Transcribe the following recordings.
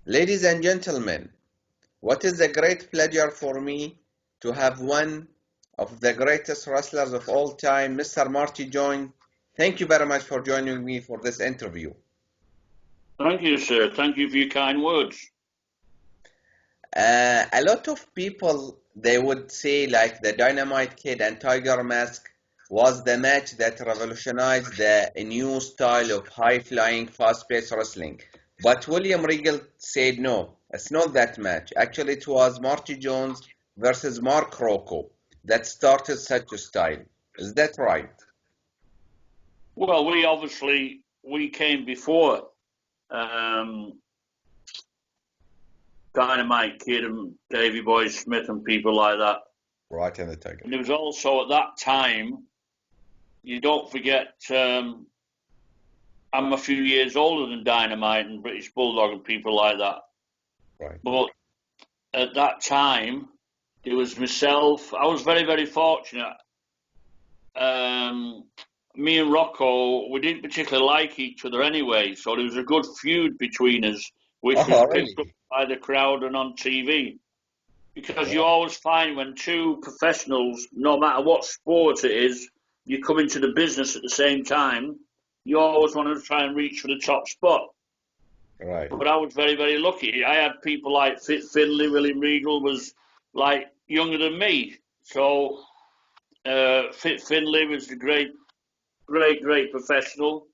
Ladies and gentlemen, what is a great pleasure for me to have one of the greatest wrestlers of all time, Mr. Marty Jones. Thank you very much for joining me for this interview. Thank you, sir. Thank you for your kind words. A lot of people, they would say like the Dynamite Kid and Tiger Mask was the match that revolutionized the new style of high-flying, fast-paced wrestling. But William Regal said no, it's not that match. Actually, it was Marty Jones versus Mark Rocco that started such a style. Is that right? Well, we came before Dynamite Kid and Davey Boy Smith and people like that. Right in the Tiger. And there was also at that time, you don't forget, I'm a few years older than Dynamite and British Bulldog and people like that. Right. But at that time, it was myself. I was very, very fortunate. Me and Rocco, we didn't particularly like each other anyway, so there was a good feud between us, which was picked up by the crowd and on TV. Because you always find when two professionals, no matter what sport it is, you come into the business at the same time, you always want to try and reach for the top spot. Right. But I was very, very lucky. I had people like Fit Finlay, William Regal was like younger than me. So Fit Finlay was a great professional.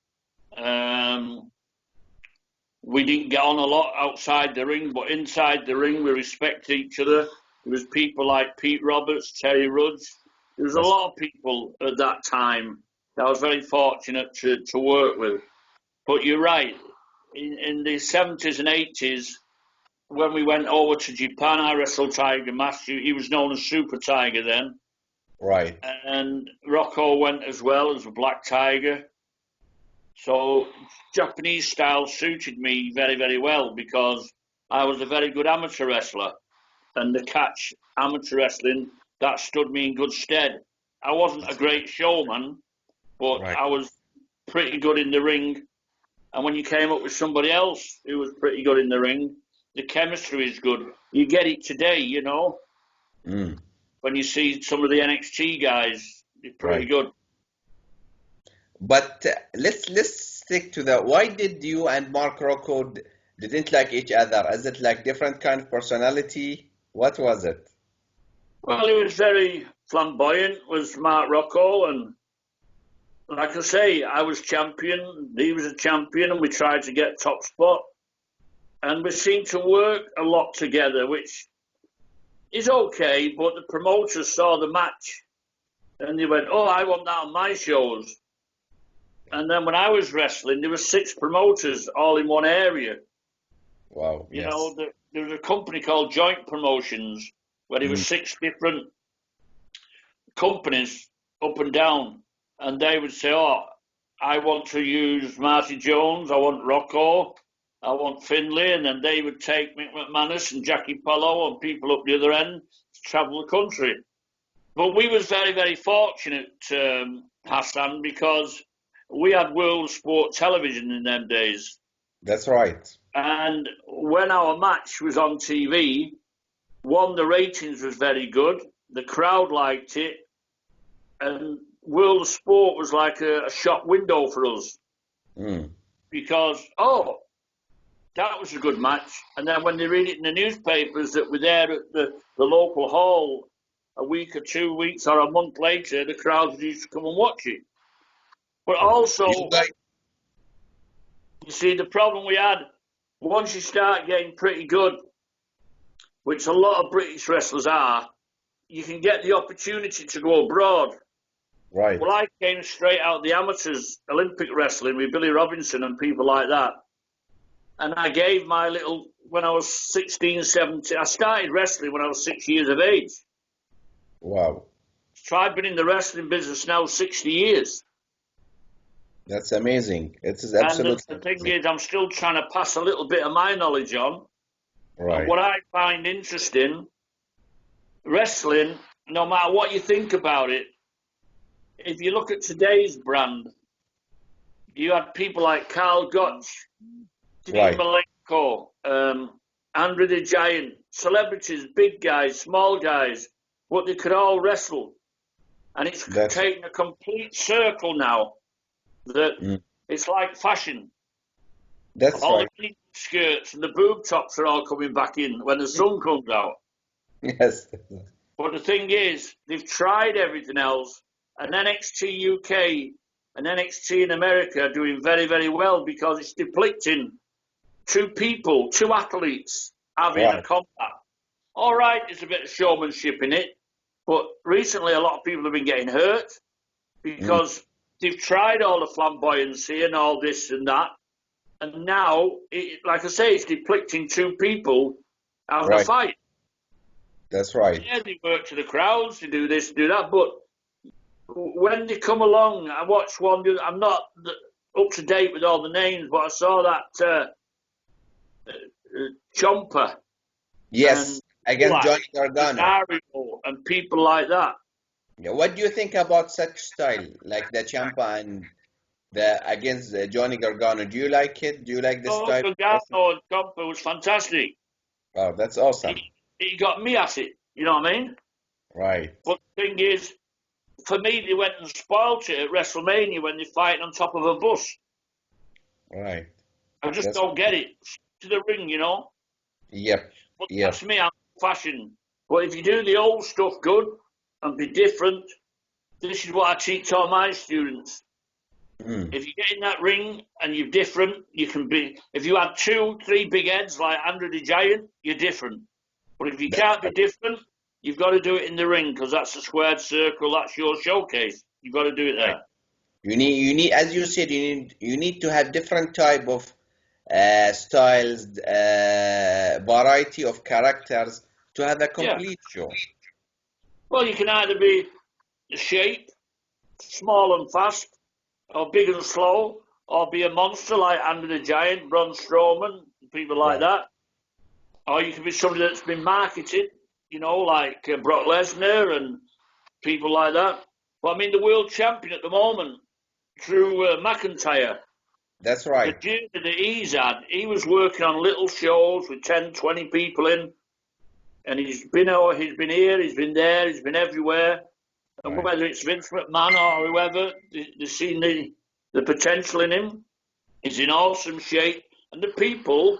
We didn't get on a lot outside the ring, but inside the ring, we respected each other. There was people like Pete Roberts, Terry Rudge. There was a lot of people at that time that I was very fortunate to work with. But you're right. In the 70s and 80s, when we went over to Japan, I wrestled Tiger Mask. He was known as Super Tiger then. Right. And Rocco went as well as a Black Tiger. So Japanese style suited me very, very well because I was a very good amateur wrestler. And the catch amateur wrestling, that stood me in good stead. I wasn't a great showman, but I was pretty good in the ring. And when you came up with somebody else who was pretty good in the ring, the chemistry is good. You get it today, you know. When you see some of the NXT guys, they're pretty good. But let's stick to that. Why did you and Mark Rocco didn't like each other? Is it like different kind of personality? What was it? Well, he was very flamboyant, was Mark Rocco, and like I say, I was champion, he was a champion, and we tried to get top spot. And we seemed to work a lot together, which is okay, but the promoters saw the match and they went, oh, I want that on my shows. And then when I was wrestling, there were 6 promoters all in one area. Wow. You know, there was a company called Joint Promotions where there were 6 different companies up and down. And they would say, oh, I want to use Marty Jones, I want Rocco, I want Finlay. And then they would take Mick McManus and Jackie Pello and people up the other end to travel the country. But we was very, very fortunate, Hassan, because we had World Sport Television in them days. That's right. And when our match was on TV, one, the ratings was very good. The crowd liked it. And World Sport was like a shop window for us. Because, oh, that was a good match. And then when they read it in the newspapers that we're there at the local hall a week or 2 weeks or a month later, the crowds used to come and watch it. But also, you see, the problem we had, once you start getting pretty good, which a lot of British wrestlers are, you can get the opportunity to go abroad. Right. Well, I came straight out of the amateurs, Olympic wrestling with Billy Robinson and people like that. And I gave my little, when I was 16, 17, I started wrestling when I was 6 years of age. Wow. So I've been in the wrestling business now 60 years. That's amazing. It's absolutely. And the thing is, I'm still trying to pass a little bit of my knowledge on. Right. And what I find interesting, wrestling, no matter what you think about it, if you look at today's brand, you had people like Carl Gotch, Dean Malenko, Andre the Giant, celebrities, big guys, small guys, but they could all wrestle. And it's That's taken a complete circle now that mm, it's like fashion. that's All the right. mini skirts and the boob tops are all coming back in when the sun comes out. Yes. But the thing is, they've tried everything else, and NXT UK and NXT in America are doing very, very well because it's depicting two people, two athletes having a Right. combat. All right, there's a bit of showmanship in it, but recently a lot of people have been getting hurt Mm, because they've tried all the flamboyancy and all this and that, and now, like I say, it's depicting two people having a right. fight. That's right. Yeah, they work to the crowds, they do this, do that, but when they come along, I watched one. I'm not up to date with all the names, but I saw that Jumper and Yes, against Black, Johnny Gargano. Dario, and people like that. Yeah, what do you think about such style, like the Champa and the against Johnny Gargano? Do you like it? Do you like the Oh, style? Gargano and Jumper was fantastic. Oh, that's awesome. He got me at it. You know what I mean? Right, But the thing is, for me, they went and spoilt it at WrestleMania when they're fighting on top of a bus. right. I just That's don't get it. To the ring, you know. yep, But yep. that's me. I'm fashion. But if you do the old stuff good and be different, this is what I teach all my students. Mm, If you get in that ring and you're different, you can be. If you had 2, 3 big heads like Andre the Giant, you're different. But if you that's can't be different, you've got to do it in the ring because that's a squared circle. That's your showcase. You've got to do it right. there. You need, as you said, you need to have different type of styles, variety of characters to have a Yeah. complete show. Well, you can either be the shape, small and fast, or big and slow, or be a monster like Andre the Giant, Braun Strowman, people like Right, that. Or you can be somebody that's been marketed, you know, like Brock Lesnar and people like that. But I mean, the world champion at the moment, Drew McIntyre, that's the right, journey that he's had, he was working on little shows with 10, 20 people in, and he's been here, he's been there, he's been everywhere. And right. whether it's Vince McMahon or whoever, they've seen the potential in him. He's in awesome shape, and the people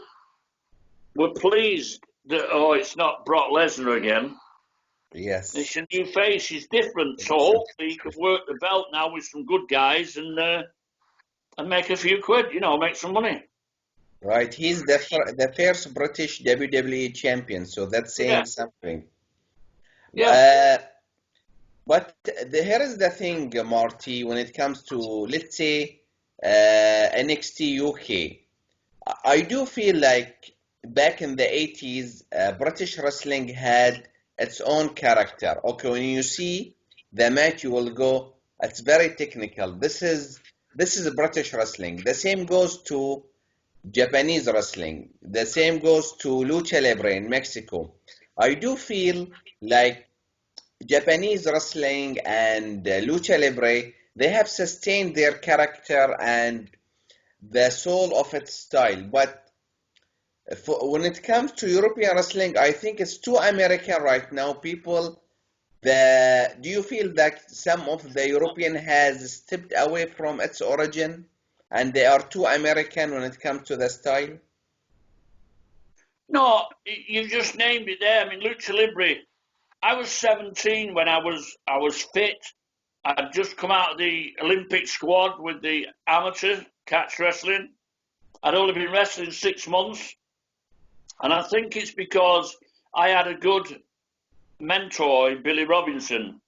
were pleased that, oh, it's not Brock Lesnar again. Yes. It's a new face. He's different. So Different. hopefully he can work the belt now with some good guys and make a few quid, you know, make some money. Right, he's the first British WWE champion, so that's Yeah, saying something. yeah. Uh, but here is the thing, Marty, when it comes to, let's say, NXT UK, I do feel like back in the 80s, British wrestling had its own character. Okay, when you see the match, you will go, it's very technical. This is British wrestling. The same goes to Japanese wrestling. The same goes to lucha libre in Mexico. I do feel like Japanese wrestling and lucha libre, they have sustained their character and the soul of its style. But when it comes to European wrestling, I think it's too American right now. Do you feel that some of the European has stepped away from its origin and they are too American when it comes to the style? No, you just named it there. I mean, lucha libre. I was 17 when I was fit. I'd just come out of the Olympic squad with the amateur catch wrestling. I'd only been wrestling 6 months, and I think it's because I had a good mentor in Billy Robinson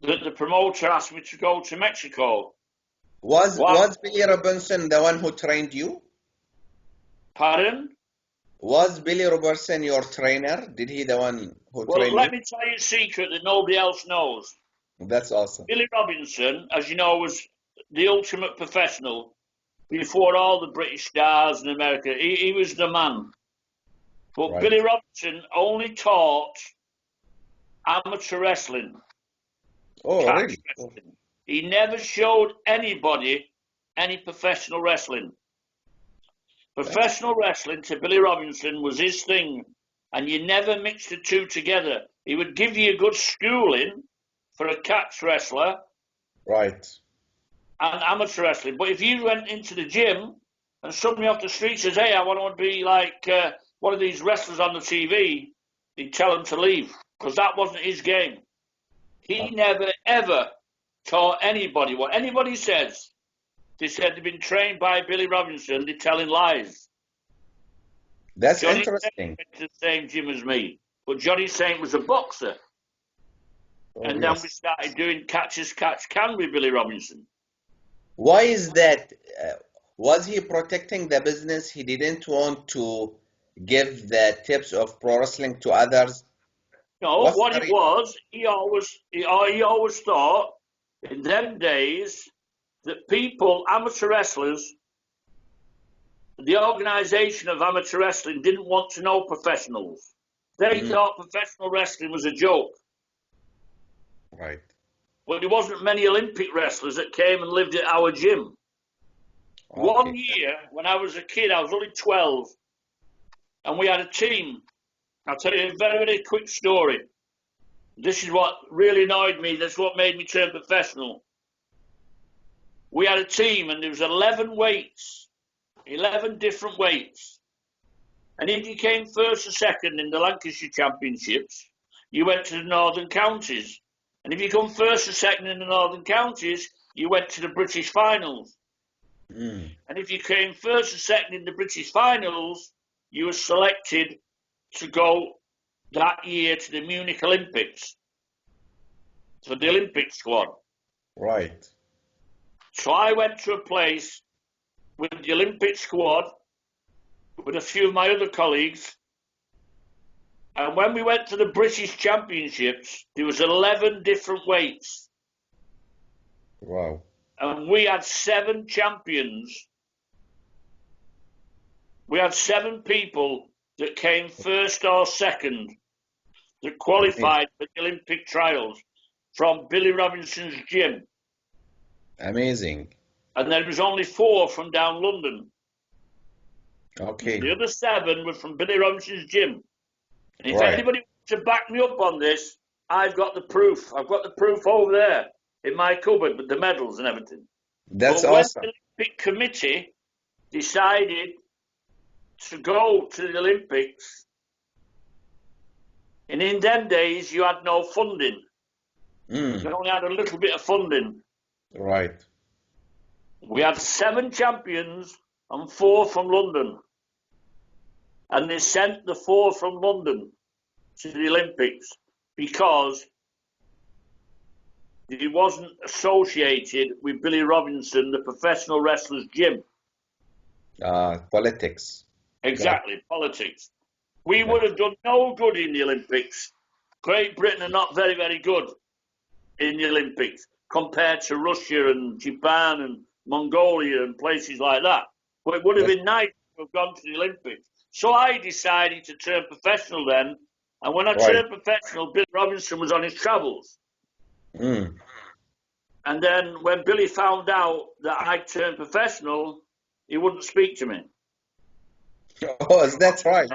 that the promoter asked me to go to Mexico. Was Wow, was Billy Robinson the one who trained you? pardon? Was Billy Robertson your trainer? Did he the one who Well, trained you? let me tell you a secret that nobody else knows. That's awesome. Billy Robinson, as you know, was the ultimate professional before all the British stars in America. He was the man. But Right. Billy Robinson only taught amateur wrestling, Oh, catch really? Oh, wrestling. He never showed anybody any professional wrestling. That's Professional wrestling to Billy Robinson was his thing, and you never mixed the two together. He would give you a good schooling for a catch wrestler right. and amateur wrestling. But if you went into the gym and somebody off the street says, "Hey, I want to be like one of these wrestlers on the TV," he'd tell him to leave because that wasn't his game. He never ever taught anybody what anybody says. They said they've been trained by Billy Robinson. They're telling lies. That's Johnny Saint interesting. went to the same gym as me, but Johnny Saint was a boxer. Oh, And then we yes. started doing catch as catch can with Billy Robinson. Why is that? Was he protecting the business? He didn't want to give the tips of pro wrestling to others? No, What's what the it reason? was, he always thought in them days that people, amateur wrestlers, the organisation of amateur wrestling didn't want to know professionals. They Mm, thought professional wrestling was a joke. right. But there wasn't many Olympic wrestlers that came and lived at our gym. One Okay. year, when I was a kid, I was only 12, and we had a team. I'll tell you a very, very quick story. This is what really annoyed me. That's what made me turn professional. We had a team, and there was 11 weights, 11 different weights. And if you came first or second in the Lancashire Championships, you went to the Northern Counties. And if you come first or second in the Northern Counties, you went to the British finals. Mm, And if you came first or second in the British finals, you were selected to go that year to the Munich Olympics for the Olympic squad. right. So I went to a place with the Olympic squad with a few of my other colleagues. And when we went to the British Championships, there was 11 different weights. Wow. And we had 7 champions. We had 7 people that came first or second that Amazing. qualified for the Olympic trials from Billy Robinson's gym. Amazing. And there was only 4 from down London. Okay. The other 7 were from Billy Robinson's gym. And if Right. anybody wants to back me up on this, I've got the proof. I've got the proof over there in my cupboard with the medals and everything. That's But when awesome. the Olympic Committee decided to go to the Olympics, and in them days you had no funding. Mm, You only had a little bit of funding. right. We had 7 champions and 4 from London. And they sent the 4 from London to the Olympics because he wasn't associated with Billy Robinson, the professional wrestler's gym. Politics. Got Exactly, politics. We got would have done no good in the Olympics. Great Britain are not very, very good in the Olympics compared to Russia and Japan and Mongolia and places like that. But it would have that. been nice to have gone to the Olympics. So I decided to turn professional then. And when I Right. turned professional, Billy Robinson was on his travels. Mm. And then when Billy found out that I turned professional, he wouldn't speak to me. Oh, is that right?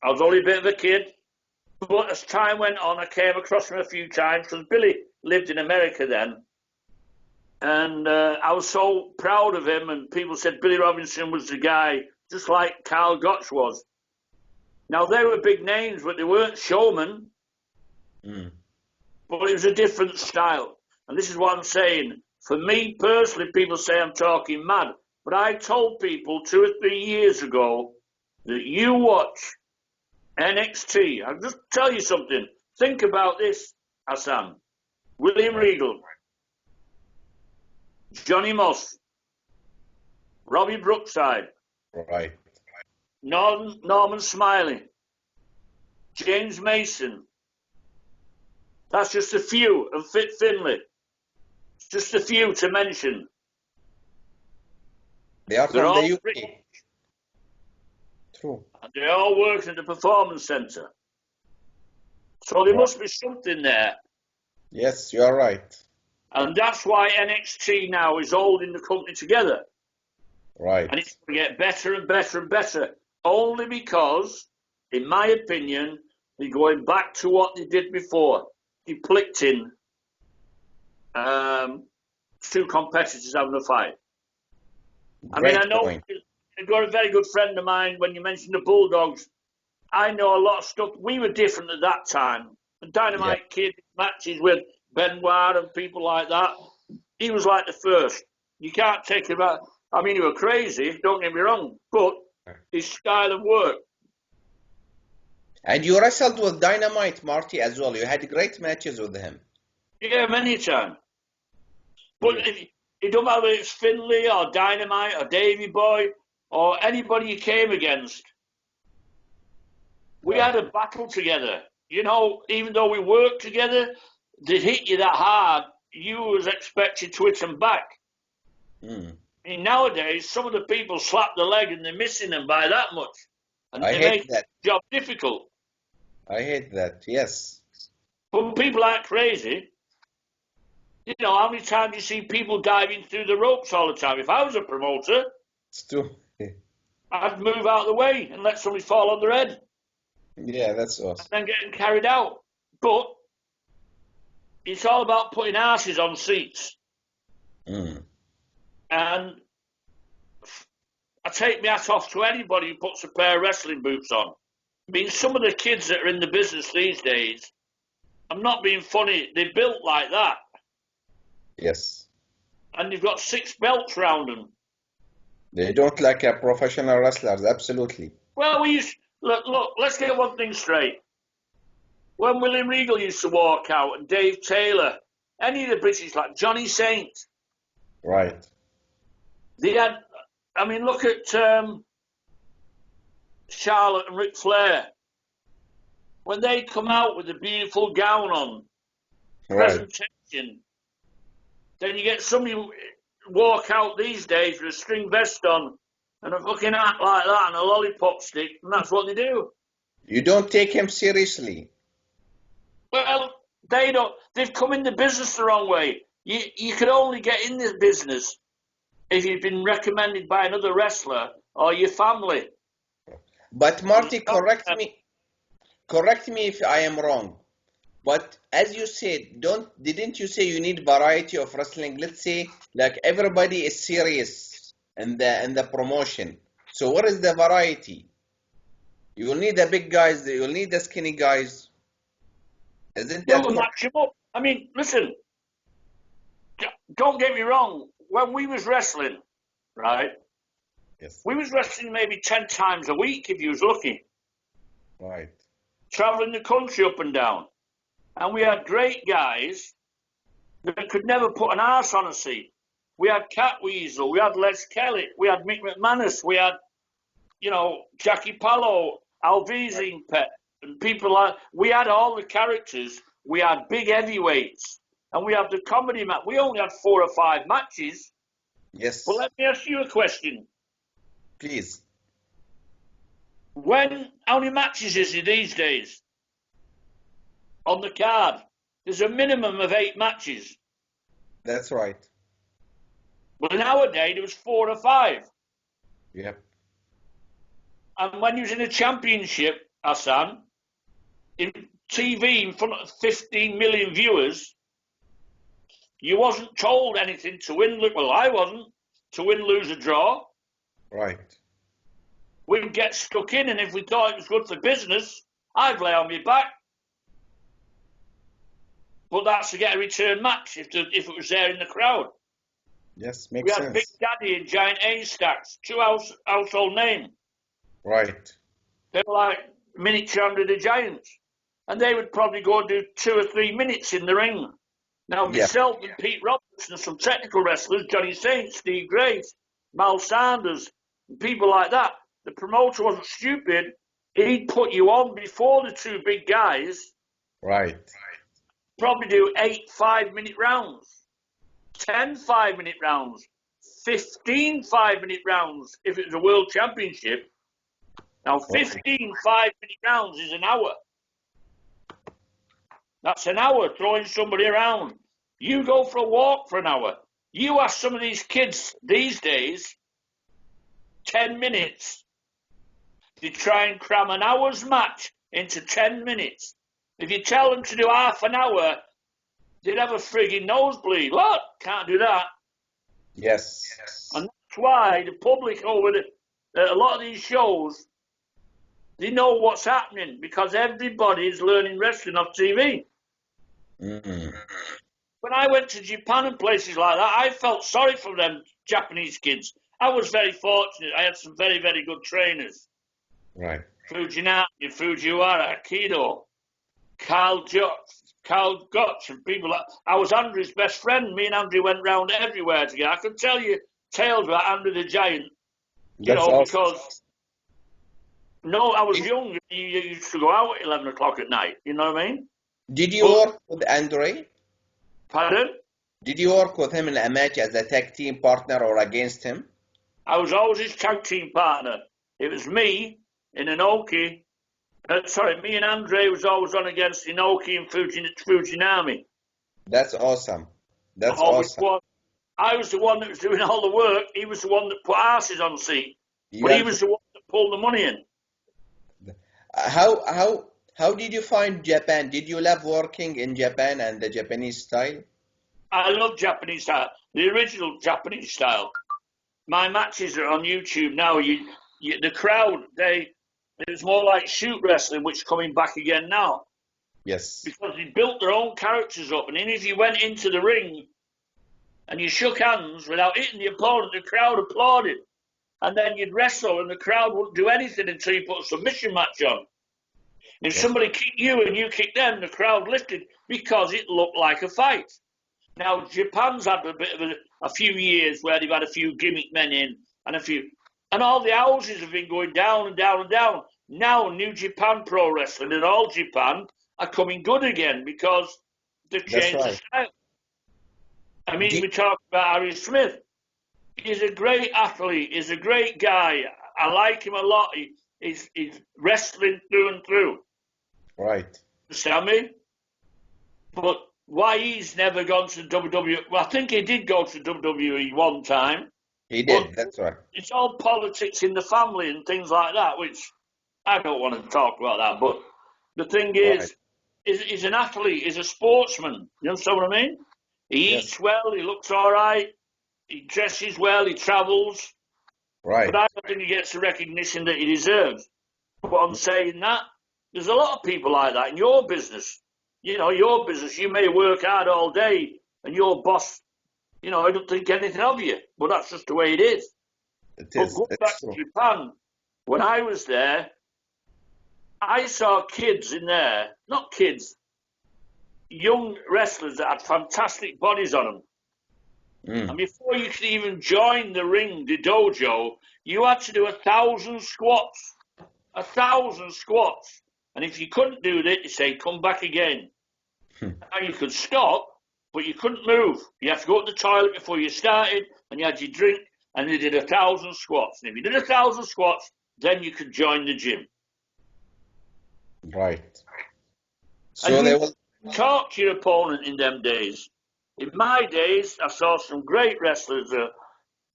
I was only a bit of a kid. But as time went on, I came across him a few times because Billy lived in America then. And I was so proud of him. And people said Billy Robinson was the guy, just like Carl Gotch was. Now, they were big names, but they weren't showmen. Mm. But it was a different style. And this is what I'm saying. For me personally, people say I'm talking mad. But I told people 2 or 3 years ago that you watch NXT. I'll just tell you something. Think about this, Hassan. William Right. Regal, Johnny Moss, Robbie Brookside, Right. Norman Smiley, James Mason. That's just a few. And Fit Finlay. Just a few to mention. They are They're from the all British. UK. True. And they all work in the Performance Centre. So there Right. must be something there. Yes, you are right. And that's why NXT now is holding the company together. And it's Right. going to get better and better and better. Only because, in my opinion, they're going back to what they did before, deflecting two competitors having a fight. I mean, I Great know point. you've got a very good friend of mine. When you mentioned the Bulldogs, I know a lot of stuff. We were different at that time. The Yeah. Dynamite Kid matches with Benoit and people like that. He was like the first. You can't take him out. I mean, he was crazy, don't get me wrong, but his style of work. And you wrestled with Dynamite Marty as well. You had great matches with him. Yeah, many times. But Yeah. it don't matter whether it's Finlay or Dynamite or Davy Boy or anybody you came against. We Right. had a battle together. You know, even though we worked together, they hit you that hard, you was expected to hit them back. Mm. I mean, nowadays, some of the people slap the leg and they're missing them by that much. And I it hate makes that. the job difficult. I hate that. Yes. But people aren't crazy. You know, how many times you see people diving through the ropes all the time? If I was a promoter, It's too. I'd move out of the way and let somebody fall on their head Yeah, that's and awesome. then getting carried out. But it's all about putting asses on seats. Mm. And I take my hat off to anybody who puts a pair of wrestling boots on. I mean, some of the kids that are in the business these days, I'm not being funny, they're built like that. Yes. And they've got 6 belts around them. They don't like a professional wrestlers. Absolutely. Well, look, let's get one thing straight. When William Regal used to walk out and Dave Taylor, any of the British, like Johnny Saint, Right. they had, I mean, look at Charlotte and Ric Flair. When they come out with a beautiful gown on, Right. presentation, then you get somebody walk out these days with a string vest on and a fucking hat like that and a lollipop stick, and that's what they do. You don't take him seriously. Well, they don't. They've come in the business the wrong way. You could only get in this business if you've been recommended by another wrestler or your family. But And Marty, correct me if I am wrong. But as you said, didn't you say you need variety of wrestling? Let's say like everybody is serious in the promotion. So what is the variety? You will need the big guys, you will need the skinny guys. Isn't we that will correct? match them up. I mean, listen, don't get me wrong. When we was wrestling, right, Yes. we was wrestling maybe 10 times a week if you was lucky, Right. traveling the country up and down. And we had great guys that could never put an arse on a seat. We had Cat Weasel, we had Les Kelly, we had Mick McManus, we had, you know, Jackie Pallo, Right. Alvizing Pet, and people like, we had all the characters. We had big heavyweights, and we had the comedy match. We only had 4 or 5 matches. But Yes. let me ask you a question. Please. How many matches is there these days on the card? There's a minimum of 8 matches. That's right. But nowadays, there was 4 or 5. Yep. And when you was in a championship, Hassan, in TV in front of 15 million viewers, you wasn't told anything to win. Well, I wasn't. To win, lose, or draw. Right. We'd get stuck in, and if we thought it was good for business, I'd lay on my back. But that's to get a return match if it was there in the crowd. Yes, We makes had Big sense. Daddy and Giant A-Stacks, 2 household names. Right. They were like miniature Andre the Giants. And they would probably go and do 2 or 3 minutes in the ring. Now, Yeah. myself and Pete Roberts and some technical wrestlers, Johnny Saint, Steve Grace, Mal Sanders, and people like that, the promoter wasn't stupid. He'd put you on before the 2 big guys, Right. probably do 8 5-minute rounds, 10 5-minute rounds, 15 5-minute rounds if it was a world championship. Now, Right. 15 5-minute rounds is an hour. That's an hour throwing somebody around. You go for a walk for an hour. You ask some of these kids these days, 10 minutes. They try and cram an hour's match into 10 minutes. If you tell them to do half an hour, they'd have a frigging nosebleed. What? Can't do that. Yes. And that's why the public over a lot of these shows, they know what's happening because everybody is learning wrestling off TV. Mm-hmm. When I went to Japan and places like that, I felt sorry for them Japanese kids. I was very fortunate. I had some very, very good trainers. Right. Fujinami, Fujiwara, Kido, Carl Gotch, and people like I was Andrew's best friend. Me and Andrew went round everywhere together. I could tell you tales about Andrew the Giant, That's awesome. because I was young. You used to go out at 11 o'clock at night. You know what I mean? Did you work with Andre? Pardon? Did you work with him in a match as a tag team partner or against him? I was always his tag team partner. It was me in Inoki. Me and Andre was always on against Inoki and Fujinami. That's awesome. That's awesome. I was the one that was doing all the work. He was the one that put asses on the seat. But he was the one that pulled the money in. How did you find Japan? Did you love working in Japan and the Japanese style? I love Japanese style. The original Japanese style. My matches are on YouTube now. The crowd, it was more like shoot wrestling, which is coming back again now. Yes. Because they built their own characters up. And then if you went into the ring and you shook hands without hitting the opponent, the crowd applauded. And then you'd wrestle and the crowd wouldn't do anything until you put a submission match on. If somebody kicked you and you kicked them, the crowd lifted because it looked like a fight. Now, Japan's had a bit of a few years where they've had a few gimmick men in and all the houses have been going down and down and down. Now, New Japan Pro Wrestling and All Japan are coming good again because they've changed the style. I mean, we talked about Harry Smith. He's a great athlete. He's a great guy. I like him a lot. He's wrestling through and through. Right. Understand me? But why he's never gone to WWE? Well, I think he did go to WWE one time. He did, that's right. It's all politics in the family and things like that, which I don't want to talk about that. But the thing is, he's an athlete, he's a sportsman. You understand what I mean? He eats well, he looks all right, he dresses well, he travels. Right. But I don't think he gets the recognition that he deserves. But I'm saying that, there's a lot of people like that in your business. Your business, you may work hard all day and your boss, I don't think anything of you. But that's just the way it is. It is. But going back to Japan, when I was there, I saw kids in there, not kids, young wrestlers that had fantastic bodies on them. And before you could even join the ring, the dojo, you had to do 1,000 squats. 1,000 squats. And if you couldn't do that, you say, come back again. Now you could stop, but you couldn't move. You had to go to the toilet before you started, and you had your drink, and you did 1,000 squats. And if you did 1,000 squats, then you could join the gym. Right. So and they will talk to your opponent in them days. In my days, I saw some great wrestlers.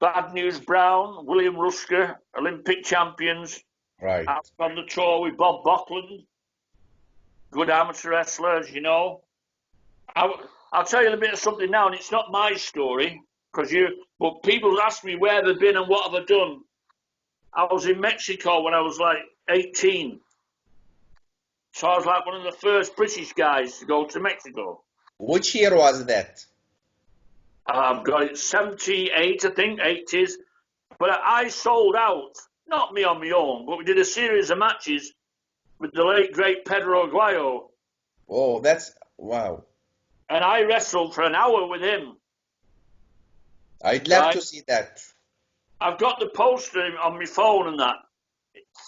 Bad News Brown, William Rusker, Olympic champions. Right. I was on the tour with Bob Backlund. Good amateur wrestlers, I'll tell you a bit of something now, and it's not my story, but people ask me where they've been and what have I done. I was in Mexico when I was like 18. So I was like one of the first British guys to go to Mexico. Which year was that? I've got it 78, I think, 80s. But I sold out, not me on my own, but we did a series of matches with the late, great Pedro Aguayo. Oh, wow. And I wrestled for an hour with him. I'd love to see that. I've got the poster on my phone and that.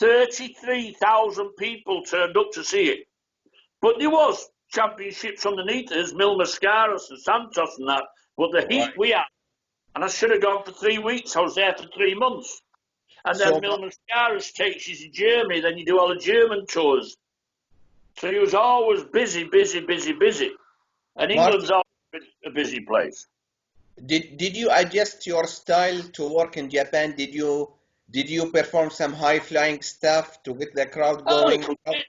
33,000 people turned up to see it. But there was championships underneath us, Mil Mascaras and Santos and that. But the heat we had, and I should have gone for 3 weeks. I was there for 3 months. And then Mil Mascaras takes you to Germany, then you do all the German tours. So he was always busy. And England's always a busy place. Did you adjust your style to work in Japan? Did you Did you perform some high-flying stuff to get the crowd A going little up? bit.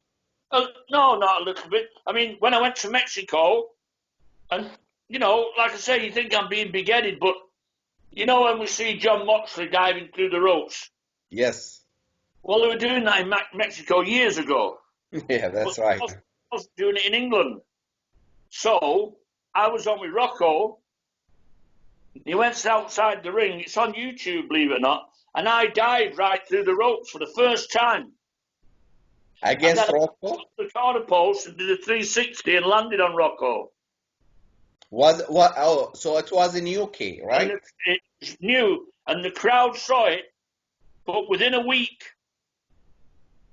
No, not a little bit. I mean, when I went to Mexico, and like I say, you think I'm being big-headed, but when we see John Moxley diving through the ropes, Yes. well, they were doing that in Mexico years ago, Yeah, but that's they right. wasn't doing it in England. So I was on with Rocco. He went outside the ring. It's on YouTube, believe it or not. And I dived right through the ropes for the first time. And then Against I Rocco? took the corner post and did a 360 and landed on Rocco. Was what? Oh, so it was in UK, And right? it's new, and the crowd saw it. But within a week,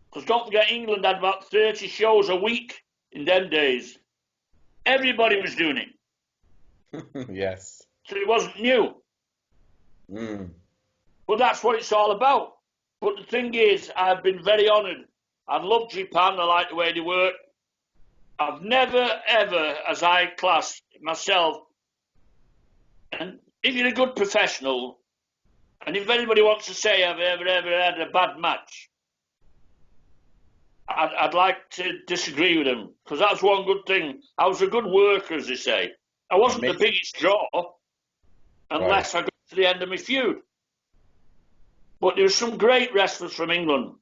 because don't forget, England had about 30 shows a week in them days. Everybody was doing it. Yes. So it wasn't new. Mm. But that's what it's all about. But the thing is, I've been very honoured. I love Japan. I like the way they work. I've never, ever, as I class myself, and if you're a good professional, and if anybody wants to say I've ever had a bad match, I'd like to disagree with them, because that's one good thing. I was a good worker, as they say. I wasn't the Amazing. biggest draw Right. unless I got to the end of my feud. But there were some great wrestlers from England,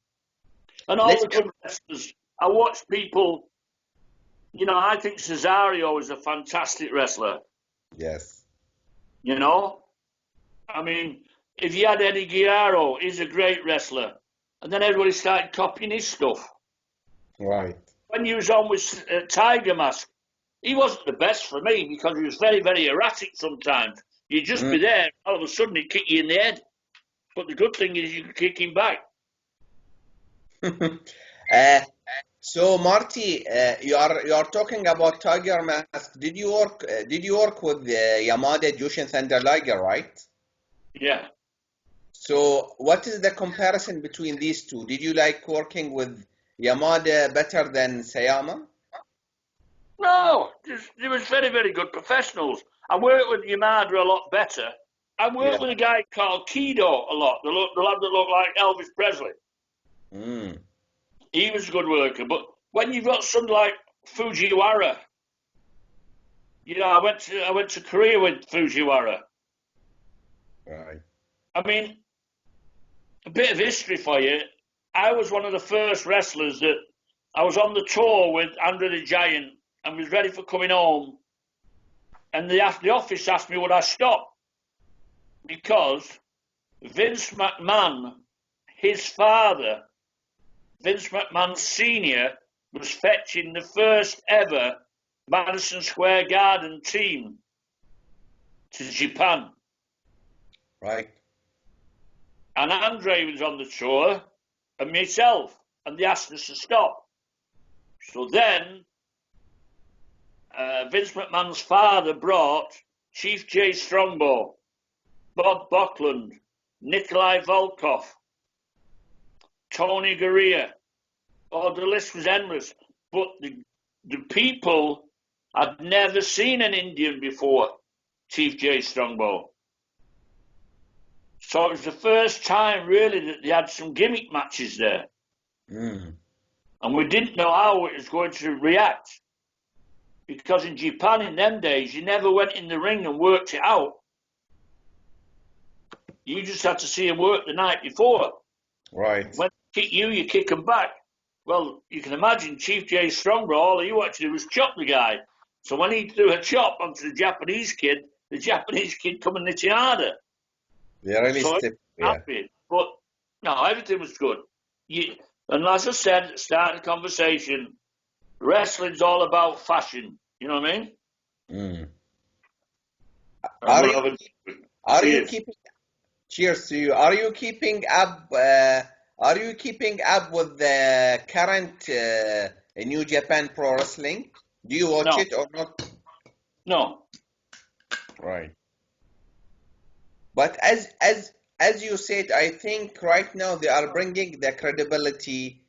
and all Let's the good wrestlers. I watched people. I think Cesario is a fantastic wrestler. Yes. I mean, if you had Eddie Guerrero, he's a great wrestler. And then everybody started copying his stuff. Right. When he was on with Tiger Mask, he wasn't the best for me because he was very, very erratic sometimes. You'd just Mm. be there, all of a sudden he'd kick you in the head. But the good thing is you could kick him back. uh, so Marty, you are talking about Tiger Mask. Did you work with Yamada Jushin Thunder Liger, right? Yeah. So what is the comparison between these two? Did you like working with Yamada better than Sayama? No, there was very, very good professionals. I worked with Yamada a lot better. I Yeah. worked with a guy called Kido a lot, the lad that looked like Elvis Presley. Mm. He was a good worker. But when you've got somebody like Fujiwara, I went to Korea with Fujiwara. Right. I mean, a bit of history for you. I was one of the first wrestlers that I was on the tour with Andre the Giant and was ready for coming home. And the office asked me would I stop because Vince McMahon, his father, Vince McMahon Sr., was fetching the first ever Madison Square Garden team to Japan. Right. And Andre was on the tour, and myself, and they asked us to stop. So then, Vince McMahon's father brought Chief Jay Strongbow, Bob Backlund, Nikolai Volkov, Tony Garea. Oh, the list was endless. But the people had never seen an Indian before, Chief Jay Strongbow. So it was the first time, really, that they had some gimmick matches there. Mm. And we didn't know how it was going to react. Because in Japan in them days, you never went in the ring and worked it out. You just had to see him work the night before. Right. When they kick you kick him back. Well, you can imagine Chief Jay Strongbow, all he wanted to do was chop the guy. So when he threw a chop onto the Japanese kid come and hit him harder. They really So step. Yeah. happy. But no, everything was good. And as I said at the start of the conversation, wrestling's all about fashion. You know what I mean? Mm. And Are we'll you have are you cheers. keeping cheers to you? Are you keeping up with the current New Japan Pro Wrestling? Do you watch No, it or not? no. Right. But as you said, I think right now they are bringing the credibility,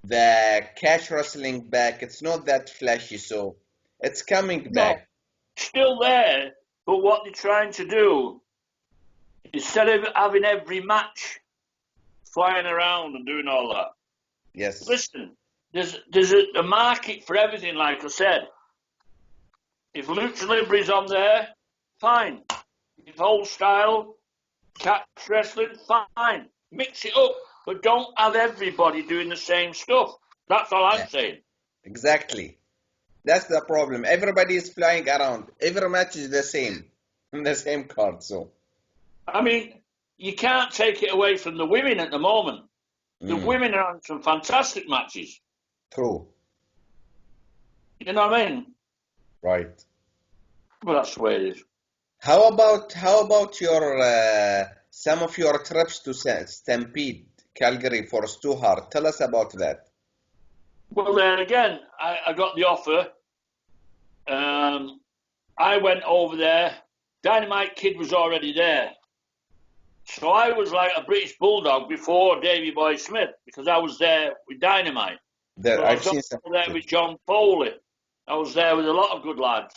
the cash wrestling back. It's not that flashy, so it's coming No, back. still there. But what they're trying to do, instead of having every match flying around and doing all that. Yes. Listen, there's a market for everything, like I said. If Lucha Libre's on there, fine. If old style, catch wrestling, fine. Mix it up, but don't have everybody doing the same stuff. That's all I'm saying. Exactly. That's the problem. Everybody is flying around. Every match is the same. The same card, so. I mean, you can't take it away from the women at the moment. The women are on some fantastic matches. True. You know what I mean? Right. Well, that's the way it is. How about your some of your trips to Stampede, Calgary for Stu Hart? Tell us about that. Well, then again, I got the offer. I went over there. Dynamite Kid was already there. So I was like a British Bulldog before Davey Boy Smith because I was there with Dynamite. So I've seen some. I was there with John Foley. I was there with a lot of good lads.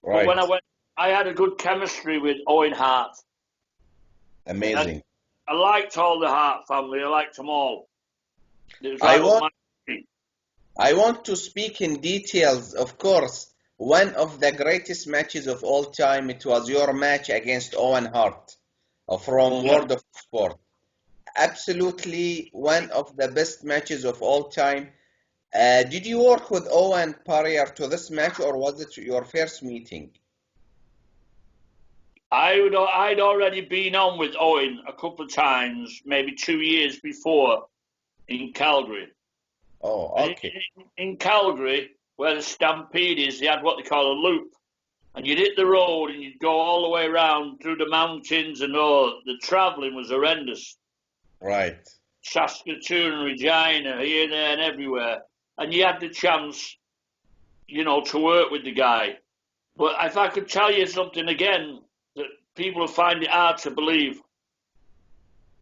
Right. But when I went, I had a good chemistry with Owen Hart. Amazing. And I liked all the Hart family. I liked them all. It was I want to speak in details, of course. One of the greatest matches of all time, it was your match against Owen Hart from World of Sport. Absolutely one of the best matches of all time. Did you work with Owen prior to this match, or was it your first meeting? I'd already been on with Owen a couple of times, maybe 2 years before in Calgary. Oh, okay. In Calgary, where the Stampede is, they had what they call a loop. And you'd hit the road and you'd go all the way around through the mountains and all. The travelling was horrendous. Right. Saskatoon, Regina, here, there and everywhere. And you had the chance, to work with the guy. But if I could tell you something again, that people will find it hard to believe.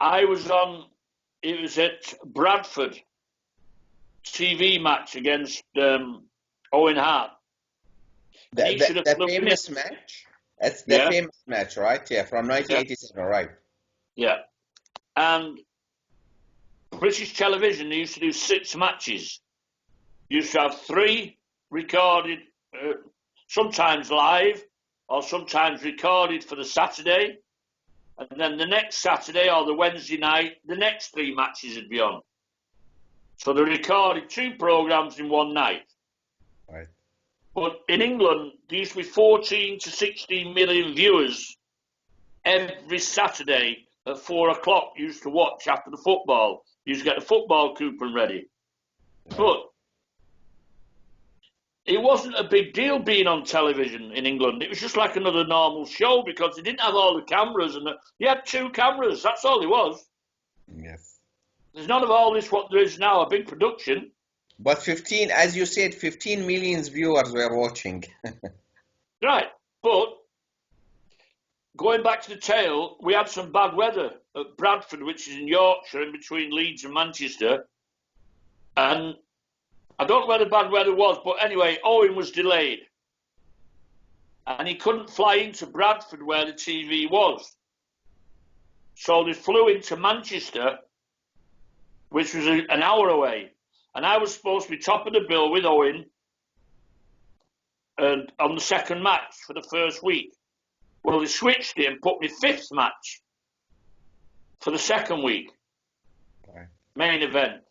It was at Bradford, TV match against Owen Hart. The famous match? It's the famous match, right? Yeah, from 1987, right. Yeah. And British television, they used to do 6 matches. Used to have 3 recorded, sometimes live, or sometimes recorded for the Saturday. And then the next Saturday or the Wednesday night, the next 3 matches would be on. So they recorded 2 programs in one night. Right. But in England, there used to be 14 to 16 million viewers every Saturday at 4 o'clock used to watch after the football. Used to get the football coupon ready. Right. But it wasn't a big deal being on television in England. It was just like another normal show because they didn't have all the cameras. They had 2 cameras. That's all it was. Yes. There's none of all this what there is now, a big production. But 15, as you said, 15 million viewers were watching. Right. But going back to the tale, we had some bad weather at Bradford, which is in Yorkshire, in between Leeds and Manchester. And I don't know where the bad weather was, but anyway, Owen was delayed. And he couldn't fly into Bradford where the TV was. So they flew into Manchester, which was an hour away. And I was supposed to be top of the bill with Owen on the second match for the first week. Well, they switched it and put me 5th match for the second week. Right. Main event.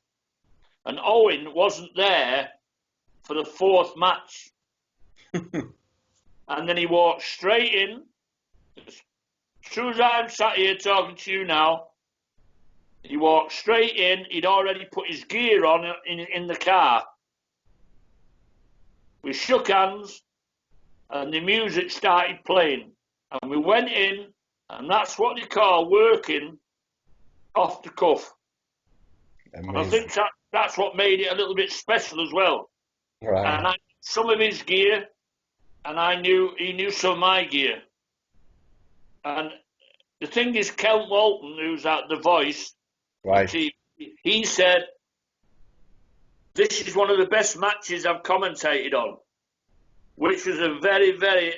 And Owen wasn't there for the 4th match. And then he walked straight in. As soon as I'm sat here talking to you now, he walked straight in. He'd already put his gear on in the car. We shook hands and the music started playing. And we went in, and that's what they call working off the cuff. Amazing. And I think that's what made it a little bit special as well. Right. And I knew some of his gear, and he knew some of my gear. And the thing is, Kel Walton, who's at The Voice, right, he said, this is one of the best matches I've commentated on, which was a very, very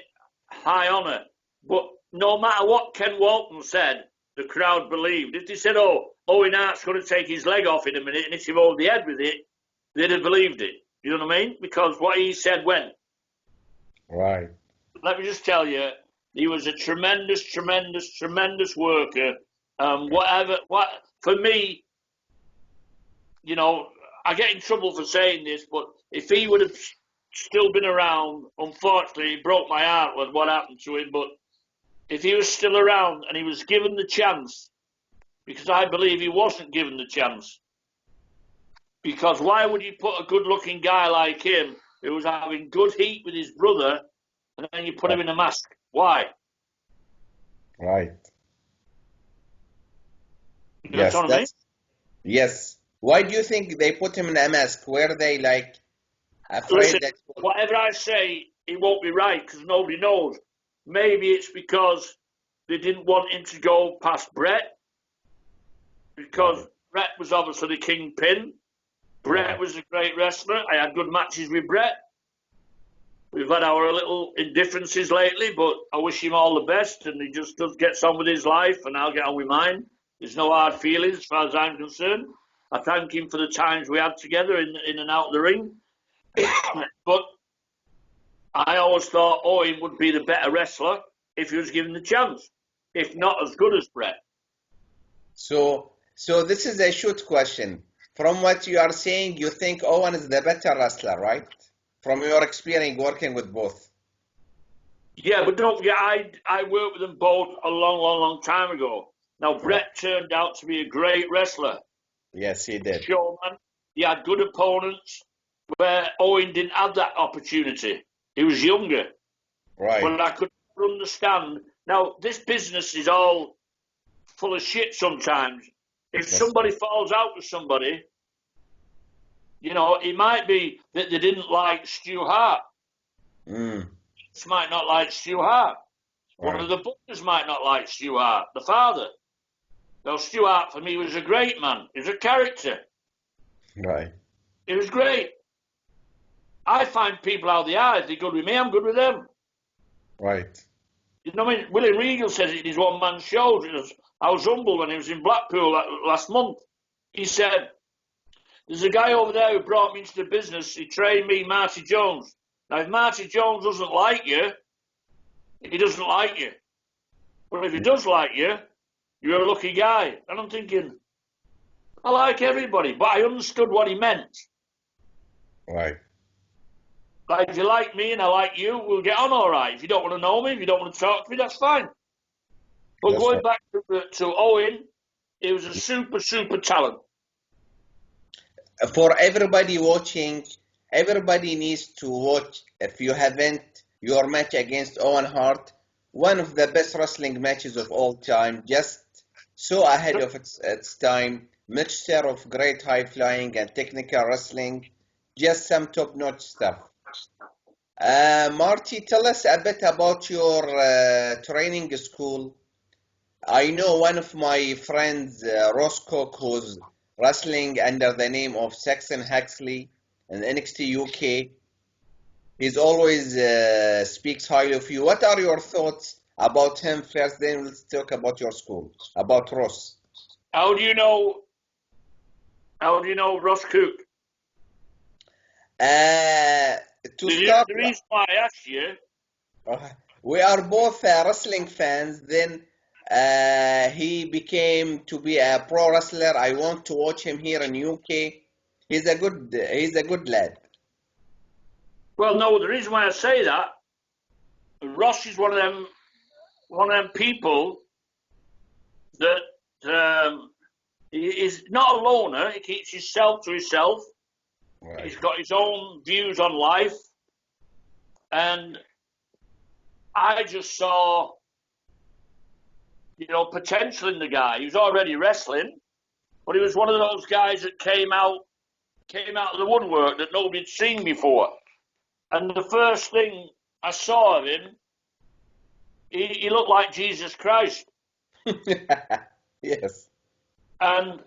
high honour. But no matter what Ken Walton said, the crowd believed. If they said, "Oh, Owen Hart's going to take his leg off in a minute and hit him over the head with it," they'd have believed it. You know what I mean? Because what he said went. Right. Let me just tell you, he was a tremendous, tremendous, tremendous worker. What for me, you know, I get in trouble for saying this, but if he would have still been around, unfortunately, it broke my heart with what happened to him. But if he was still around and he was given the chance, because I believe he wasn't given the chance, because why would you put a good-looking guy like him, who was having good heat with his brother, and then you put him in a mask? Why? Right. You Yes, know what I mean? yes. Why do you think they put him in a mask? Were they like Listen, afraid that? whatever I say, it won't be right because nobody knows. Maybe it's because they didn't want him to go past Brett, because Right. Brett was obviously the kingpin. Brett Right. was a great wrestler. I had good matches with Brett. We've had our little indifferences lately, but I wish him all the best, and he just gets on with his life, and I'll get on with mine. There's no hard feelings as far as I'm concerned. I thank him for the times we had together in and out of the ring. But I always thought Owen would be the better wrestler if he was given the chance, if not as good as Brett. So this is a shoot question. From what you are saying, you think Owen is the better wrestler, right? From your experience working with both. Yeah, but don't forget, I worked with them both a long, long, long time ago. Now, Right. Brett turned out to be a great wrestler. Yes, he did. Showman. He had good opponents where Owen didn't have that opportunity. He was younger. Right. But I could understand. Now, this business is all full of shit sometimes. If That's somebody falls out with somebody, you know, it might be that they didn't like Stu Hart. Mm, This might not like Stu Hart. One right. of the brothers might not like Stu Hart, the father. Now, Stu Hart, for me, was a great man. He was a character. Right. He was great. I find people out the eyes. They're good with me, I'm good with them. Right. You know what I mean? William Regal says it in his one-man show. I was humble when he was in Blackpool last month. He said, "There's a guy over there who brought me into the business. He trained me, Marty Jones. Now, if Marty Jones doesn't like you, he doesn't like you. But if he does like you, you're a lucky guy." And I'm thinking, I like everybody, but I understood what he meant. Right. Like, if you like me and I like you, we'll get on all right. If you don't want to know me, if you don't want to talk to me, that's fine. But That's going right. back to Owen, he was a super, super talent. For everybody watching, everybody needs to watch, if you haven't, your match against Owen Hart, one of the best wrestling matches of all time, just so ahead of its time, mixture of great high flying and technical wrestling, just some top-notch stuff. Marty, tell us a bit about your training school. I know one of my friends, Ross Cook, who's wrestling under the name of Saxon Huxley in NXT UK. He's always speaks highly of you. What are your thoughts about him first? Then let's talk about your school, about Ross. How do you know? How do you know Ross Cook? To start, The reason why I asked you, we are both wrestling fans. Then he became to be a pro wrestler. I want to watch him here in UK. He's a good lad. well, no, the reason why I say that, Ross is one of them people that he is not a loner. He keeps himself to himself. Right. He's got his own views on life, and I just saw, potential in the guy. He was already wrestling, but he was one of those guys that came out of the woodwork that nobody had seen before. And the first thing I saw of him, he looked like Jesus Christ. Yes. And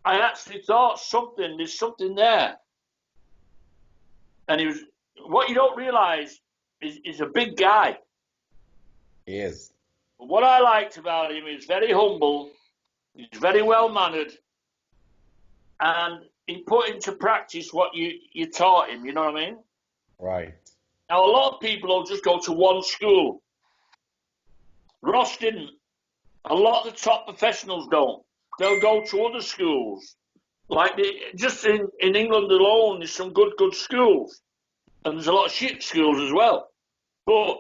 I actually thought there's something there. And what you don't realize is a big guy. Yes. But what I liked about him is very humble, he's very well mannered, and he put into practice what you taught him, you know what I mean? Right. Now, a lot of people will just go to one school. Ross didn't. A lot of the top professionals don't. They'll go to other schools. Like, just in England alone, there's some good schools. And there's a lot of shit schools as well. But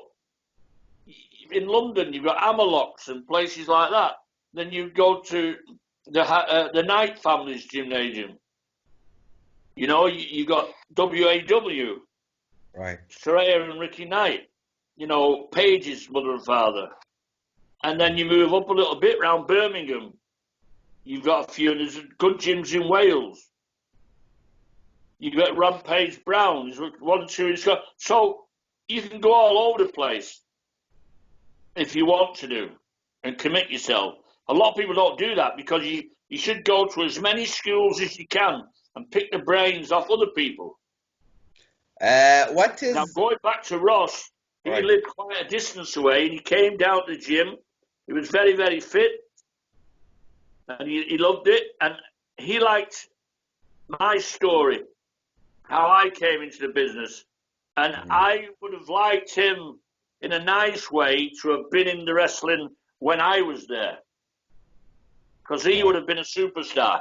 in London, you've got Amerlocks and places like that. Then you go to the Knight family's gymnasium. You know, you got WAW. Right. Soraya and Ricky Knight. You know, Paige's mother and father. And then you move up a little bit round Birmingham. You've got a few, there's good gyms in Wales. You've got Rampage Brown, there's one or two in Scotland. So you can go all over the place if you want to do and commit yourself. A lot of people don't do that because you should go to as many schools as you can and pick the brains off other people. What is... Now, going back to Ross, he Right. lived quite a distance away and he came down to the gym. He was very, very fit and he loved it. And he liked my story, how I came into the business. And I would have liked him in a nice way to have been in the wrestling when I was there. Because he would have been a superstar.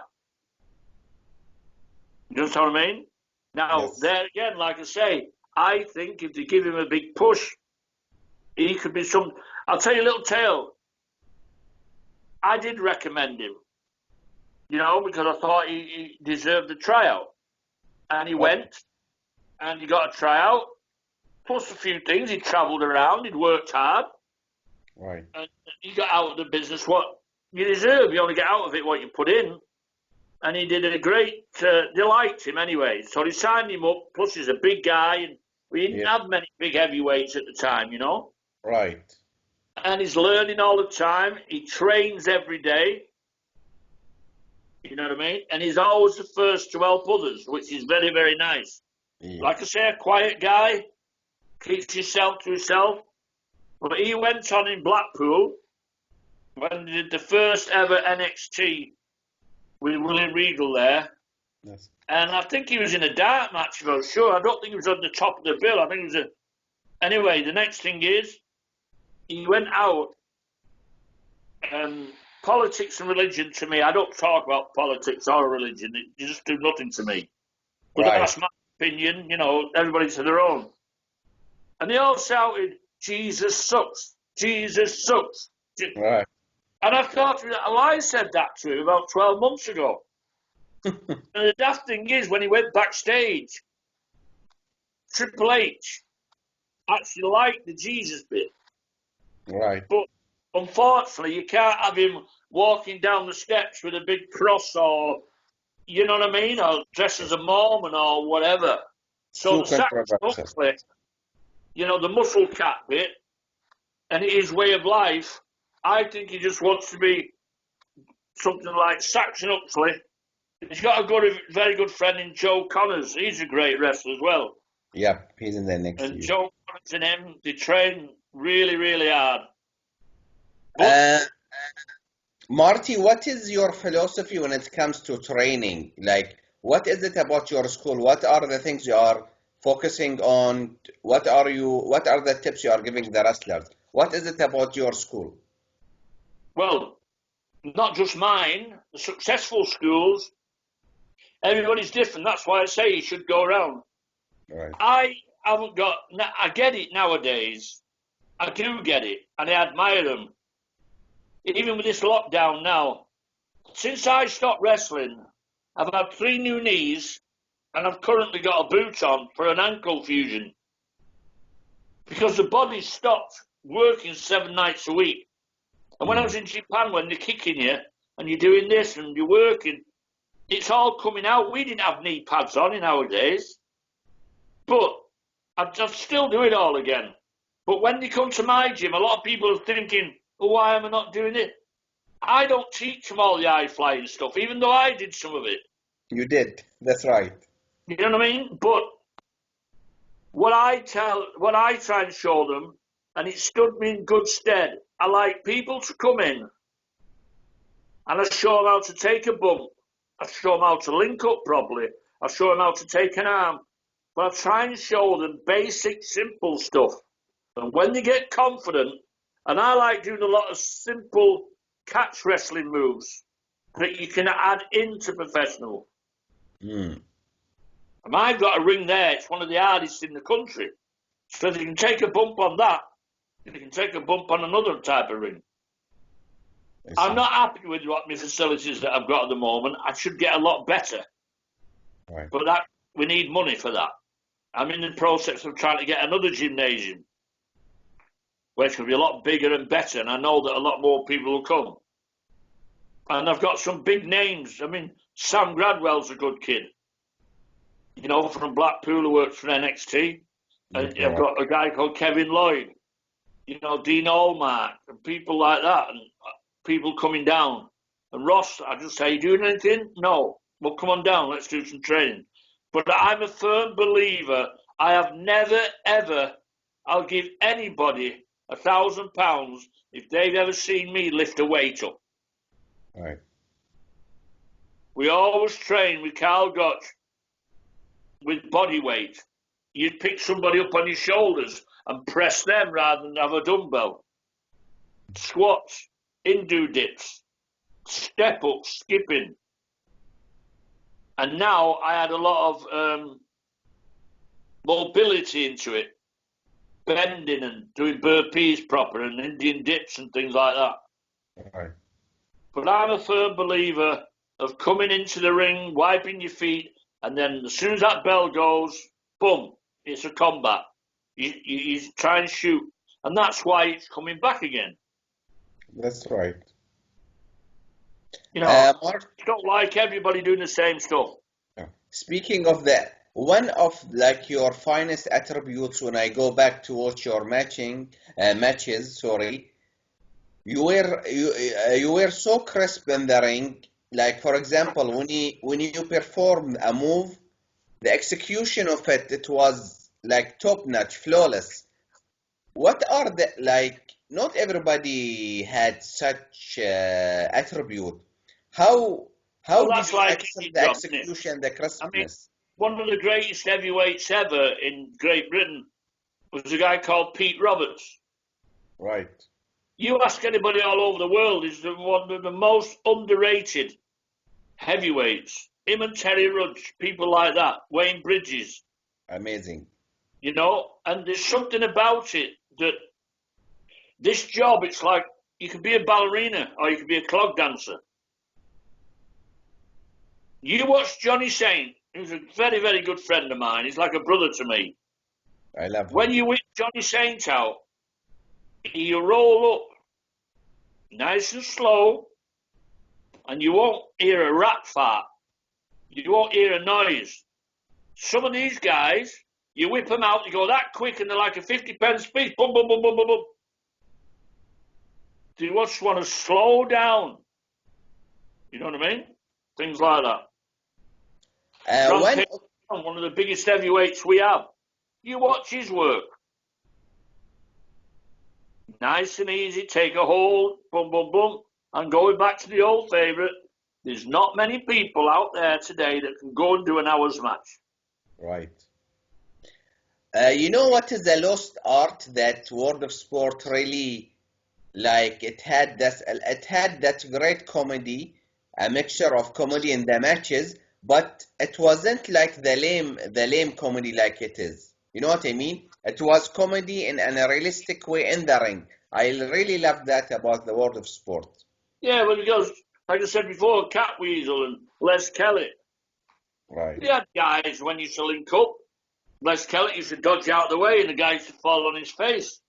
You understand what I mean? Now, Yes. there again, like I say, I think if they give him a big push, he could be some... I'll tell you a little tale. I did recommend him, you know, because I thought he deserved a tryout. And he went, and he got a tryout, plus a few things. He travelled around, he'd worked hard. Right. And he got out of the business what you deserve. You only get out of it what you put in. And he did a great, they liked him anyway. So they signed him up, plus he's a big guy, and we didn't have many big heavyweights at the time, you know. Right. And he's learning all the time. He trains every day. You know what I mean? And he's always the first to help others, which is very, very nice. Yeah. Like I say, a quiet guy, keeps himself to himself. But he went on in Blackpool when they did the first ever NXT with William Regal there. Yes. And I think he was in a dart match, if I was sure. I don't think he was on the top of the bill. I think it was a... Anyway, the next thing is, he went out, politics and religion to me, I don't talk about politics or religion. It just do nothing to me. But that's my opinion, you know, everybody to their own. And they all shouted, Jesus sucks, Jesus sucks. Right. And I thought, well, I said that to him about 12 months ago. And the daft thing is, when he went backstage, Triple H actually liked the Jesus bit. Right. But unfortunately, you can't have him walking down the steps with a big cross or, you know what I mean, or dressed as a Mormon or whatever. So the Saxon, you know, the muscle cat bit, and his way of life, I think he just wants to be something like Saxon Huxley. He's got a very good friend in Joe Connors. He's a great wrestler as well. Yep, he's in there next to And you. Joe Connors and him, they train really, really hard. Marty, what is your philosophy when it comes to training? Like, what is it about your school? What are the things you are focusing on? What are the tips you are giving the wrestlers? What is it about your school? Well, not just mine, the successful schools, everybody's different. That's why I say you should go around. Right. I get it nowadays. I do get it, and I admire them. Even with this lockdown now, since I stopped wrestling, I've had 3 new knees, and I've currently got a boot on for an ankle fusion. Because the body stopped working 7 nights a week. And when I was in Japan, when they're kicking you, and you're doing this, and you're working, it's all coming out. We didn't have knee pads on in our days. But I'd still do it all again. But when they come to my gym, a lot of people are thinking, oh, why am I not doing it? I don't teach them all the high-flying stuff, even though I did some of it. You did. That's right. You know what I mean? But what I try and show them, and it stood me in good stead, I like people to come in and I show them how to take a bump. I show them how to link up properly. I show them how to take an arm. But I try and show them basic, simple stuff. And when they get confident, and I like doing a lot of simple catch wrestling moves that you can add into professional. And I've got a ring there. It's one of the hardest in the country. So if you can take a bump on that, you can take a bump on another type of ring. I'm not happy with what my facilities that I've got at the moment. I should get a lot better. Right. But we need money for that. I'm in the process of trying to get another gymnasium, which will be a lot bigger and better, and I know that a lot more people will come. And I've got some big names. I mean, Sam Gradwell's a good kid, you know, from Blackpool, who works for NXT. And I've got a guy called Kevin Lloyd, you know, Dean Allmark, and people like that, and people coming down. And Ross, I just say, you doing anything? No. Well, come on down, let's do some training. But I'm a firm believer. I have never, ever, I'll give anybody £1,000 if they've ever seen me lift a weight up. Right. We always train with Carl Gotch with body weight. You'd pick somebody up on your shoulders and press them rather than have a dumbbell. Squats, Hindu dips, step up, skipping. And now I had a lot of mobility into it, bending and doing burpees proper and Indian dips and things like that. Right. But I'm a firm believer of coming into the ring, wiping your feet, and then as soon as that bell goes, boom, it's a combat. You try and shoot. And that's why it's coming back again. That's right. You know, I Mark, don't like everybody doing the same stuff. speaking of that, one of like your finest attributes when I go back to watch your matches, sorry, you were so crisp in the ring. Like for example, when you perform a move, the execution of it was like top notch, flawless. What are the like? Not everybody had such attribute. How Well, did that's you like excel any the job, isn't it? execution, the I mean, crispness? one of the greatest heavyweights ever in Great Britain was a guy called Pete Roberts. Right. You ask anybody all over the world, he's one of the most underrated heavyweights. Him and Terry Rudge, people like that, Wayne Bridges, Amazing. you know, and there's something about it that this job, it's like you could be a ballerina or you could be a clog dancer. You watch Johnny Saint, who's a very, very good friend of mine. He's like a brother to me. I love When him. you whip Johnny Saint out, you roll up nice and slow, and you won't hear a rat fart. You won't hear a noise. Some of these guys, you whip them out, you go that quick, and they're like a 50-pence piece. Boom, boom, boom, boom, boom, boom. Do you just want to slow down? You know what I mean? Things like that. When Rampage, one of the biggest heavyweights we have. You watch his work. Nice and easy, take a hold, boom, boom, boom. And going back to the old favourite, there's not many people out there today that can go and do an hour's match. right. You know what is a lost art that World of Sport really like? It had that great comedy, a mixture of comedy in the matches, but it wasn't like the lame comedy like it is. You know what I mean? It was comedy in a realistic way in the ring. I really love that about the World of Sport. Yeah, well, because, like I said before, Catweasel and Les Kelly, Right. they had guys when you used to link up. Les Kelly used to dodge out of the way and the guy used to fall on his face.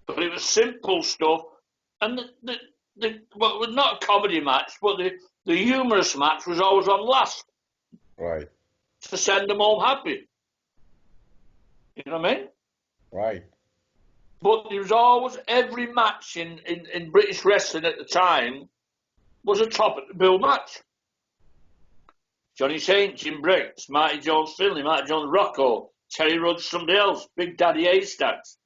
But it was simple stuff. And well, not a comedy match, but the humorous match was always on last Right. to send them home happy. You know what I mean? Right. But there was always, every match in British wrestling at the time was a top of the bill match. Johnny Saint, Jim Briggs, Marty Jones Finley, Marty Jones Rocco, Terry Rudge, somebody else, Big Daddy Haystacks,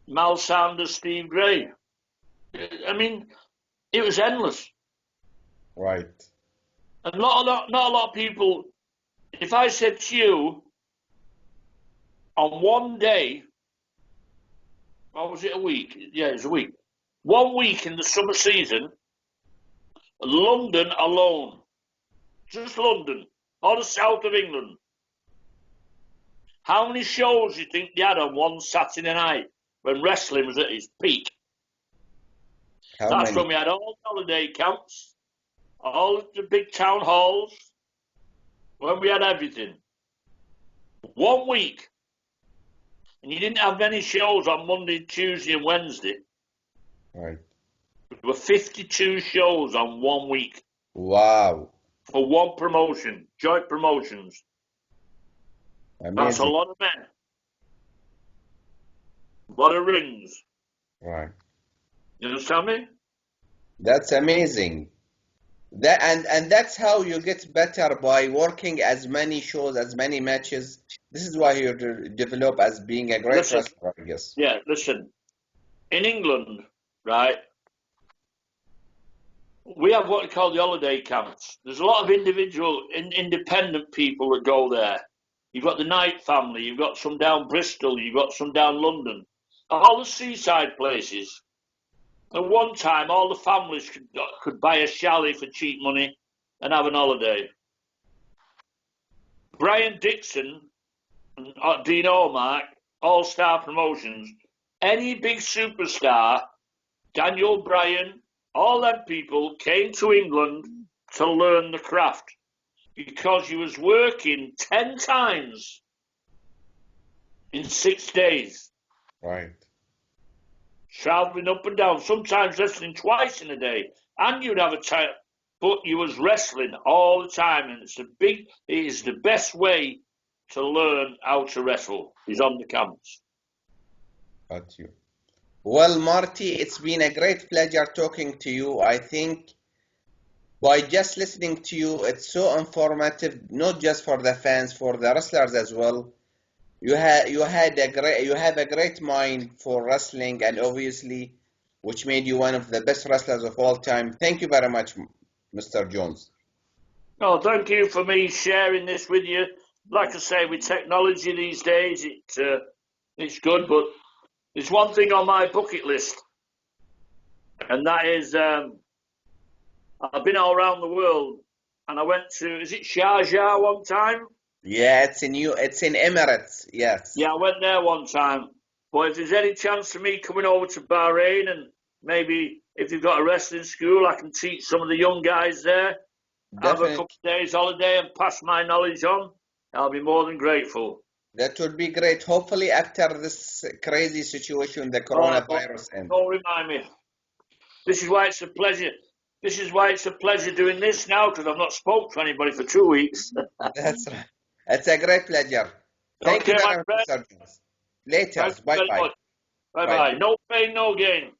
Mal Sanders, Steve Gray. I mean, it was endless. Right. And not a lot of people. If I said to you on one day, or was it a week? Yeah, it was a week. 1 week in the summer season, London alone, just London, or the south of England. How many shows do you think they had on one Saturday night when wrestling was at its peak? How That's many? when we had all the holiday camps, all the big town halls, when we had everything. 1 week. And you didn't have many shows on Monday, Tuesday, and Wednesday. Right. There were 52 shows on 1 week Wow. for one promotion, joint promotions. That's a Amazing. lot of men, a lot of rings. Right. You understand me? That's amazing. That and that's how you get better by working as many shows, as many matches. This is why you develop as being a great Listen, wrestler, I guess. yeah, listen. In England, right, we have what we call the holiday camps. There's a lot of independent people that go there. You've got the Knight family, you've got some down Bristol, you've got some down London, all the seaside places. At one time, all the families could buy a chalet for cheap money and have an holiday. Brian Dixon and Dean O'Mark, All-Star Promotions, any big superstar, Daniel Bryan, all them people came to England to learn the craft because you was working 10 times in 6 days. Right. Traveling up and down, sometimes wrestling twice in a day, and you'd have a time, but you was wrestling all the time, and it is the best way to learn how to wrestle is on the camps. Got you. Well, Marty, it's been a great pleasure talking to you. I think by just listening to you, it's so informative, not just for the fans, for the wrestlers as well. You have a great mind for wrestling, and obviously, which made you one of the best wrestlers of all time. Thank you very much, Mr. Jones. Oh, thank you for me sharing this with you. Like I say, with technology these days, it's good, but there's one thing on my bucket list, and that is I've been all around the world, and I went to, is it Sharjah one time? Yeah, it's in Emirates. Yes, Yeah, I went there one time. But if there's any chance of me coming over to Bahrain, and maybe if you've got a wrestling school, I can teach some of the young guys there, have a couple definitely. of days holiday and pass my knowledge on, I'll be more than grateful. That would be great. Hopefully, after this crazy situation, the Oh, coronavirus ends. don't remind me. This is why it's a pleasure. This is why it's a pleasure doing this now, because I've not spoke to anybody for 2 weeks. That's right. It's a great pleasure. Thank you Okay, my very much, friend. Mr. Jones. Later. Thank you Bye very bye. much. Bye Bye bye. bye. No pain, no gain.